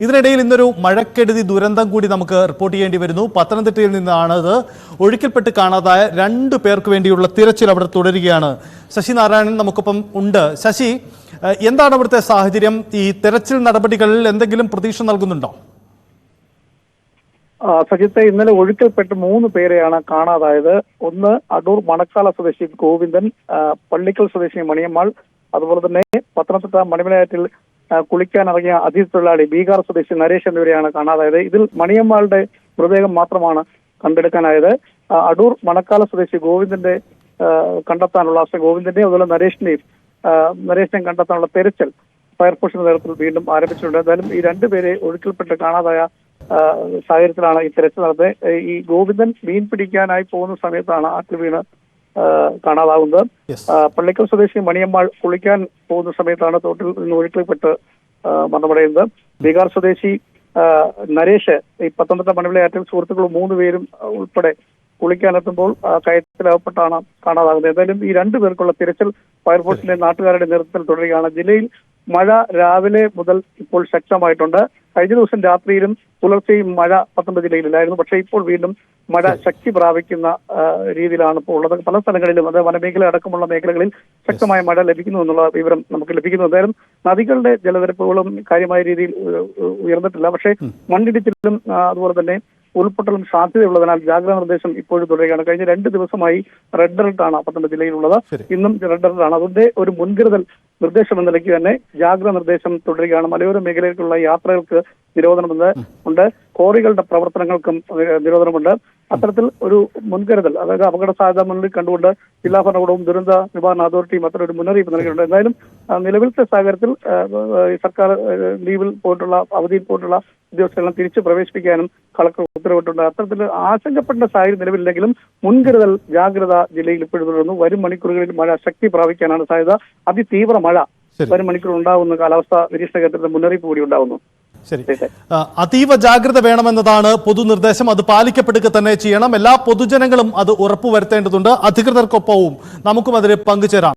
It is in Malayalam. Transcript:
ഇതിനിടയിൽ ഇന്നൊരു മഴക്കെടുതി ദുരന്തം കൂടി നമുക്ക് റിപ്പോർട്ട് ചെയ്യേണ്ടി വരുന്നു. പത്തനംതിട്ടയിൽ നിന്നാണത്. ഒഴുക്കിൽപ്പെട്ട് കാണാതായ 2 പേർക്ക് വേണ്ടിയുള്ള തിരച്ചിൽ അവിടെ തുടരുകയാണ്. ശശി നാരായണൻ നമുക്കൊപ്പം ഉണ്ട്. ശശി, എന്താണ് അവിടുത്തെ സാഹചര്യം? ഈ തെരച്ചിൽ നടപടികളിൽ എന്തെങ്കിലും പ്രതീക്ഷ നൽകുന്നുണ്ടോ? സജിത്തെ, ഇന്നലെ ഒഴുക്കിൽപ്പെട്ട് 3 പേരെയാണ് കാണാതായത്. ഒന്ന് അടൂർ മണക്കാല സ്വദേശി ഗോവിന്ദൻ, പള്ളിക്കൽ സ്വദേശി മണിയമ്മാൾ, അതുപോലെ തന്നെ പത്തനംതിട്ട മണിമലയാറ്റിൽ കുളിക്കാനിറങ്ങിയ അതിഥി തൊഴിലാളി ബീഹാർ സ്വദേശി നരേഷ് എന്നിവരെയാണ് കാണാതായത്. ഇതിൽ മണിയമ്മാളുടെ മൃതദേഹം മാത്രമാണ് കണ്ടെടുക്കാനായത്. അടൂർ മണക്കാല സ്വദേശി ഗോവിന്ദന്റെ കണ്ടെത്താനുള്ള ഗോവിന്ദന്റെയും അതുപോലെ നരേഷിനെയും കണ്ടെത്താനുള്ള തെരച്ചിൽ ഫയർഫോഴ്സിന്റെ നേതൃത്വത്തിൽ വീണ്ടും ആരംഭിച്ചിട്ടുണ്ട്. എന്തായാലും ഈ 2 പേരെ ഒഴുക്കിൽപ്പെട്ട് കാണാതായ സാഹചര്യത്തിലാണ് ഈ തെരച്ചിൽ നടന്നത്. ഈ ഗോവിന്ദൻ മീൻ പിടിക്കാനായി പോകുന്ന സമയത്താണ് ആറ്റിൽ വീണ് കാണാതാവുന്നത്. പള്ളിക്കൽ സ്വദേശി മണിയമ്മാൾ കുളിക്കാൻ പോകുന്ന സമയത്താണ് തോട്ടിൽ നിന്ന് ഒഴുക്കിൽപ്പെട്ട് മരണമടയുന്നത്. ബീഹാർ സ്വദേശി നരേഷ് ഈ പത്തനംതിട്ട മണിമലയാറ്റിൽ സുഹൃത്തുക്കൾ 3 പേരും ഉൾപ്പെടെ കുളിക്കാനെത്തുമ്പോൾ കയത്തിലകപ്പെട്ടാണ് കാണാതാകുന്നത്. എന്തായാലും ഈ 2 പേർക്കുള്ള തിരച്ചിൽ ഫയർഫോഴ്സിന്റെ നാട്ടുകാരുടെ നേതൃത്വത്തിൽ തുടരുകയാണ്. ജില്ലയിൽ മഴ രാവിലെ മുതൽ ഇപ്പോൾ ശക്തമായിട്ടുണ്ട്. കഴിഞ്ഞ ദിവസം രാത്രിയിലും പുലർച്ചെയും മഴ പത്തനംതിട്ട ജില്ലയിലായിരുന്നു. പക്ഷേ ഇപ്പോൾ വീണ്ടും മഴ ശക്തി പ്രാപിക്കുന്ന രീതിയിലാണ് ഇപ്പോൾ ഉള്ളത്. പല സ്ഥലങ്ങളിലും, അത് വനമേഖല അടക്കമുള്ള മേഖലകളിൽ ശക്തമായ മഴ ലഭിക്കുന്നു എന്നുള്ള വിവരം നമുക്ക് ലഭിക്കുന്നു. എന്തായാലും നദികളുടെ ജലനിരപ്പുകളും കാര്യമായ രീതിയിൽ ഉയർന്നിട്ടില്ല. പക്ഷേ മണ്ണിടിച്ചിലും അതുപോലെ തന്നെ ഉരുൾപൊട്ടലും സാധ്യതയുള്ളതിനാൽ ജാഗ്രതാ നിർദ്ദേശം ഇപ്പോഴും തുടരുകയാണ്. കഴിഞ്ഞ 2 ദിവസമായി റെഡ് അലർട്ടാണ് പത്തനംതിട്ട ജില്ലയിലുള്ളത്. ഇന്നും റെഡ് അലർട്ടാണ്. അതിന്റെ ഒരു മുൻകരുതൽ നിർദ്ദേശം എന്ന നിലയ്ക്ക് തന്നെ ജാഗ്രതാ നിർദ്ദേശം തുടരുകയാണ്. മലയോര മേഖലയിലേക്കുള്ള യാത്രകൾക്ക് നിരോധനമുണ്ട്. ക്വാറികളുടെ പ്രവർത്തനങ്ങൾക്കും നിരോധനമുണ്ട്. അത്തരത്തിൽ ഒരു മുൻകരുതൽ, അതായത് അപകട സാധ്യത മുന്നിൽ കണ്ടുകൊണ്ട് ജില്ലാ ഭരണകൂടവും ദുരന്ത നിവാരണ അതോറിറ്റിയും അത്ര ഒരു മുന്നറിയിപ്പ് നൽകിയിട്ടുണ്ട്. എന്തായാലും നിലവിലത്തെ സാഹചര്യത്തിൽ സർക്കാർ ലീവിൽ പോയിട്ടുള്ള, അവധിയിൽ പോയിട്ടുള്ള ഉദ്യോഗസ്ഥരെല്ലാം തിരിച്ചു പ്രവേശിപ്പിക്കാനും കളക്ടർ ഉത്തരവിട്ടുണ്ട്. അത്തരത്തിൽ ആശങ്കപ്പെട്ട സാഹചര്യം നിലവിലില്ലെങ്കിലും മുൻകരുതൽ ജാഗ്രത ജില്ലയിൽ ഇപ്പോഴും തുടരുന്നു. വരും മണിക്കൂറുകളിൽ മഴ ശക്തി പ്രാപിക്കാനാണ് സാധ്യത. അതിതീവ്ര മഴ വരും മണിക്കൂർ ഉണ്ടാകുന്ന കാലാവസ്ഥാ നിരീക്ഷണ കേന്ദ്രത്തിന്റെ മുന്നറിയിപ്പ് കൂടി ഉണ്ടാകുന്നു. ശരി, അതീവ ജാഗ്രത വേണമെന്നതാണ് പൊതുനിർദ്ദേശം. അത് പാലിക്കപ്പെടുക തന്നെ ചെയ്യണം. എല്ലാ പൊതുജനങ്ങളും അത് ഉറപ്പുവരുത്തേണ്ടതുണ്ട്. അധികൃതർക്കൊപ്പവും നമുക്കും അതിൽ പങ്കുചേരാം.